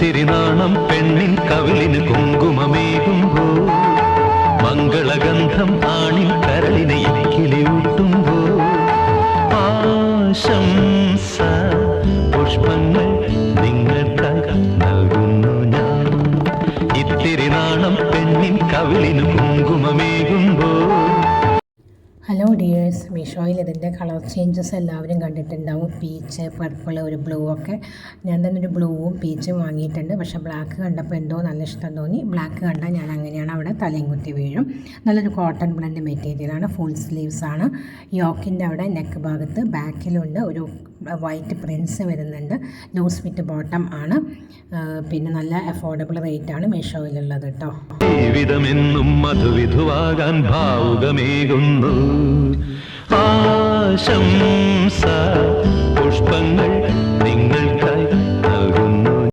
ഇത്തിരി നാണം പെണ്ണിൻ കവിളിന് കുങ്കുമമേകുമ്പോ മംഗളഗന്ധം ആണിൻ കരളിനെ ഇക്കിളിയൂട്ടുമ്പോ ആശംസ പുഷ്പങ്ങൾ നിങ്ങൾക്ക് നൽകുന്നു ഞാൻ. ഇത്തിരി നാണം പെണ്ണിൻ കവിളിന് കുങ്കുമമേകുമ്പോ. ഹലോ ഡിയേഴ്സ്, മീഷോയിൽ ഇതിൻ്റെ കളർ ചേഞ്ചസ് എല്ലാവരും കണ്ടിട്ടുണ്ടാവും. പീച്ച്, പർപ്പിൾ, ഒരു ബ്ലൂ ഒക്കെ. ഞാൻ തന്നെ ഒരു ബ്ലൂവും പീച്ചും വാങ്ങിയിട്ടുണ്ട്. പക്ഷേ ബ്ലാക്ക് കണ്ടപ്പോൾ എന്തോ നല്ല ഇഷ്ടം തോന്നി. ബ്ലാക്ക് കണ്ടാൽ ഞാൻ അങ്ങനെയാണ് അവിടെ തലയും കുത്തി വീഴും. നല്ലൊരു കോട്ടൺ ബ്ലെൻഡ് മെറ്റീരിയലാണ്. ഫുൾ സ്ലീവ്സ് ആണ്. യോക്കിൻ്റെ അവിടെ നെക്ക് ഭാഗത്ത് ബാക്കിലുണ്ട് ഒരു വൈറ്റ് പ്രിൻസ് വരുന്നുണ്ട്. ലൂസ് ഫിറ്റ് ബോട്ടം ആണ്. പിന്നെ നല്ല അഫോർഡബിൾ റേറ്റ് ആണ് മീഷോയിലുള്ളത് കേട്ടോ. ജീവിതമെന്നും മധുവിധുവാകാൻ ഭാവുകമേകുന്നു. ആശംസ പുഷ്പങ്ങൾ നിങ്ങൾക്കായി